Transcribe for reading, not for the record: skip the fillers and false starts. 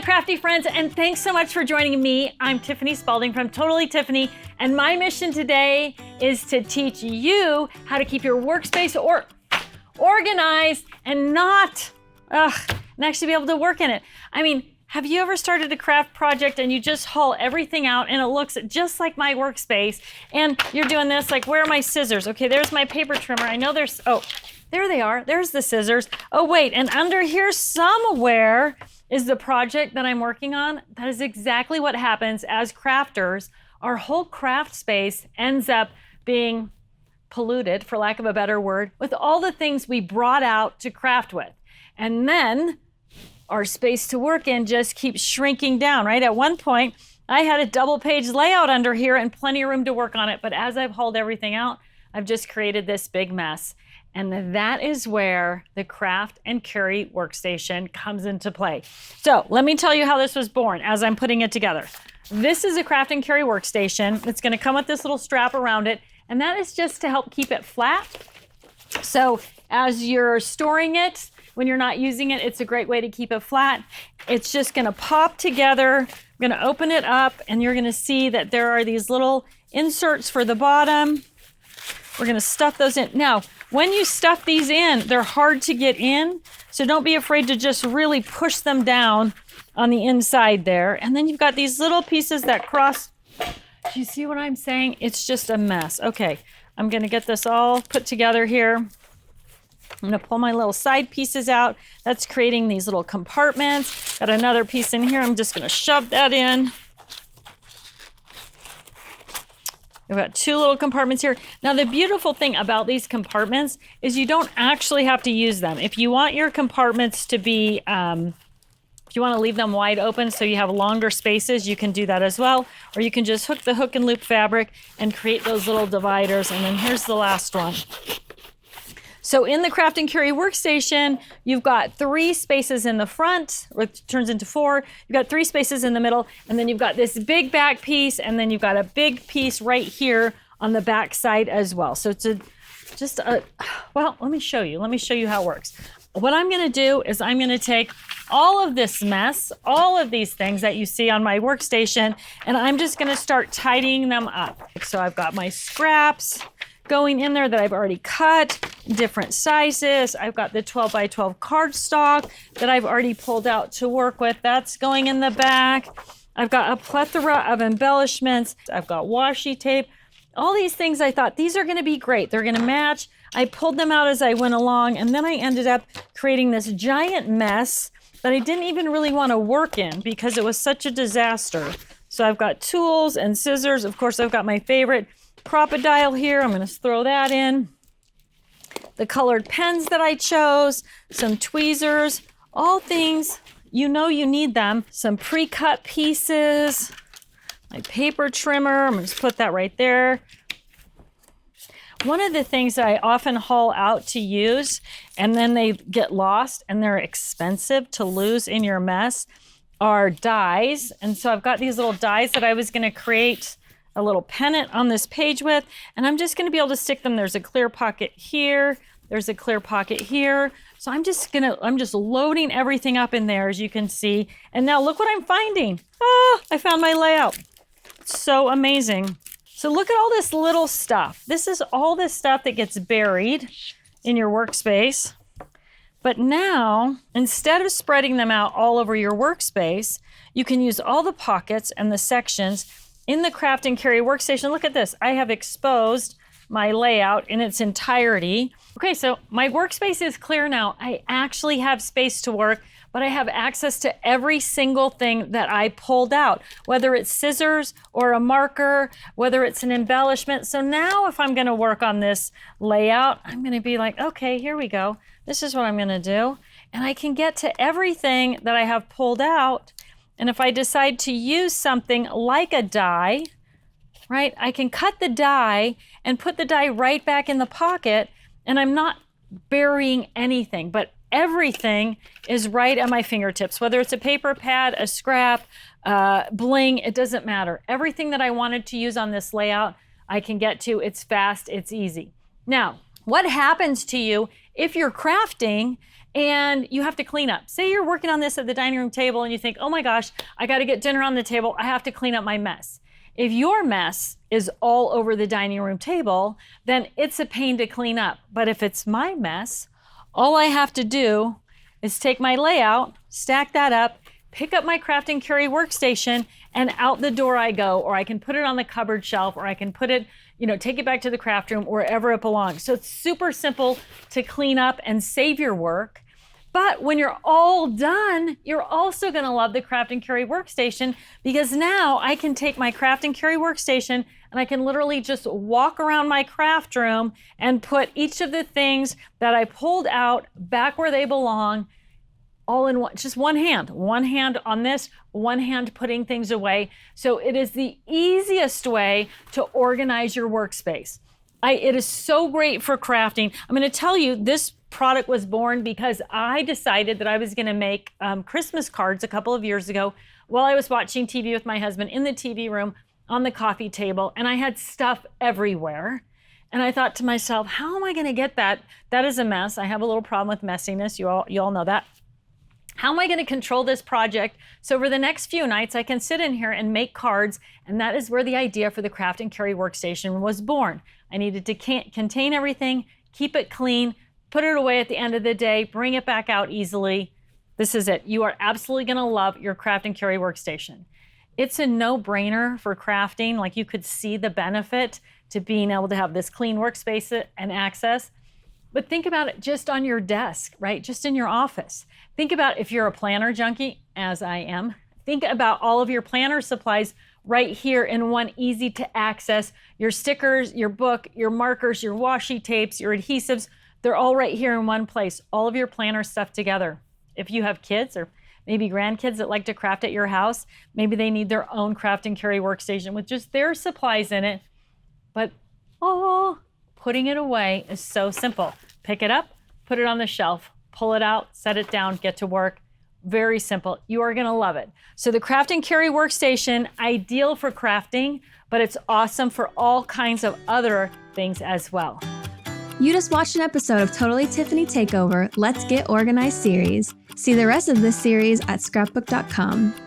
crafty friends, and thanks so much for joining me. I'm Tiffany Spalding from Totally Tiffany, and my mission today is to teach you how to keep your workspace organized and actually be able to work in it. I mean, have you ever started a craft project and you just haul everything out and it looks just like my workspace, and you're doing this, like, where are my scissors? Okay, there's my paper trimmer. I know there's, oh, there they are. There's the scissors. Oh, wait, and under here somewhere is the project that I'm working on. That is exactly what happens as crafters. Our whole craft space ends up being polluted, for lack of a better word, with all the things we brought out to craft with. And then our space to work in just keeps shrinking down, right? At one point, I had a double page layout under here and plenty of room to work on it. But as I've hauled everything out, I've just created this big mess. And that is where the Craft and Carry Workstation comes into play. So let me tell you how this was born as I'm putting it together. This is a Craft and Carry Workstation. It's gonna come with this little strap around it, and that is just to help keep it flat. So as you're storing it, when you're not using it, it's a great way to keep it flat. It's just gonna pop together. I'm gonna open it up, and you're gonna see that there are these little inserts for the bottom. We're gonna stuff those in. Now, when you stuff these in, they're hard to get in, so don't be afraid to just really push them down on the inside there. And then you've got these little pieces that cross. Do you see what I'm saying? It's just a mess. Okay, I'm gonna get this all put together here. I'm gonna pull my little side pieces out. That's creating these little compartments. Got another piece in here. I'm just gonna shove that in. We've got two little compartments here. Now, the beautiful thing about these compartments is you don't actually have to use them. If you want your compartments to be, if you want to leave them wide open so you have longer spaces, you can do that as well. Or you can just hook the hook and loop fabric and create those little dividers. And then here's the last one. So in the Craft and Carry Workstation, you've got 3 spaces in the front, which turns into 4. You've got 3 spaces in the middle, and then you've got this big back piece, and then you've got a big piece right here on the back side as well. So it's well, let me show you. Let me show you how it works. What I'm gonna do is I'm gonna take all of this mess, all of these things that you see on my workstation, and I'm just gonna start tidying them up. So I've got my scraps going in there that I've already cut, different sizes. I've got the 12 by 12 cardstock that I've already pulled out to work with. That's going in the back. I've got a plethora of embellishments. I've got washi tape. All these things, I thought, these are gonna be great. They're gonna match. I pulled them out as I went along, and then I ended up creating this giant mess that I didn't even really wanna work in because it was such a disaster. So I've got tools and scissors. Of course, I've got my favorite crocodile here. I'm going to throw that in. The colored pens that I chose, some tweezers, all things you know you need them. Some pre-cut pieces, my paper trimmer. I'm going to put that right there. One of the things that I often haul out to use, and then they get lost and they're expensive to lose in your mess, are dies. And so I've got these little dies that I was going to create a little pennant on this page with, and I'm just gonna be able to stick them. There's a clear pocket here, there's a clear pocket here. So I'm just loading everything up in there, as you can see. And now look what I'm finding. Oh, I found my layout. It's so amazing. So look at all this little stuff. This is all this stuff that gets buried in your workspace. But now, instead of spreading them out all over your workspace, you can use all the pockets and the sections in the Craft and Carry Workstation. Look at this. I have exposed my layout in its entirety. Okay, so my workspace is clear now. I actually have space to work, but I have access to every single thing that I pulled out, whether it's scissors or a marker, whether it's an embellishment. So now if I'm gonna work on this layout, I'm gonna be like, okay, here we go. This is what I'm gonna do. And I can get to everything that I have pulled out. And if I decide to use something like a die, right, I can cut the die and put the die right back in the pocket, and I'm not burying anything, but everything is right at my fingertips, whether it's a paper pad, a scrap, bling, it doesn't matter. Everything that I wanted to use on this layout, I can get to. It's fast, it's easy. Now, what happens to you if you're crafting and you have to clean up. Say you're working on this at the dining room table and you think, oh my gosh, I got to get dinner on the table. I have to clean up my mess. If your mess is all over the dining room table, then it's a pain to clean up. But if it's my mess, all I have to do is take my layout, stack that up, pick up my Craft and Carry workstation, and out the door I go, or I can put it on the cupboard shelf, or I can put it, take it back to the craft room, wherever it belongs. So it's super simple to clean up and save your work. But when you're all done, you're also gonna love the Craft and Carry workstation, because now I can take my Craft and Carry workstation and I can literally just walk around my craft room and put each of the things that I pulled out back where they belong, all in one, just one hand on this, one hand putting things away. So it is the easiest way to organize your workspace. It is so great for crafting. I'm gonna tell you, this product was born because I decided that I was gonna make Christmas cards a couple of years ago while I was watching TV with my husband in the TV room on the coffee table, and I had stuff everywhere. And I thought to myself, how am I gonna get that? That is a mess. I have a little problem with messiness. You all know that. How am I going to control this project so over the next few nights I can sit in here and make cards? And that is where the idea for the Craft and Carry workstation was born. I needed to contain everything, keep it clean, put it away at the end of the day, bring it back out easily. This is it. You are absolutely going to love your Craft and Carry workstation. It's a no-brainer for crafting. Like, you could see the benefit to being able to have this clean workspace and access. But think about it just on your desk, right? Just in your office. Think about if you're a planner junkie, as I am. Think about all of your planner supplies right here in one easy to access. Your stickers, your book, your markers, your washi tapes, your adhesives, they're all right here in one place. All of your planner stuff together. If you have kids or maybe grandkids that like to craft at your house, maybe they need their own Craft and Carry workstation with just their supplies in it. But putting it away is so simple. Pick it up, put it on the shelf, pull it out, set it down, get to work. Very simple. You are going to love it. So the Craft and Carry workstation, ideal for crafting, but it's awesome for all kinds of other things as well. You just watched an episode of Totally Tiffany Takeover Let's Get Organized series. See the rest of this series at Scrapbook.com.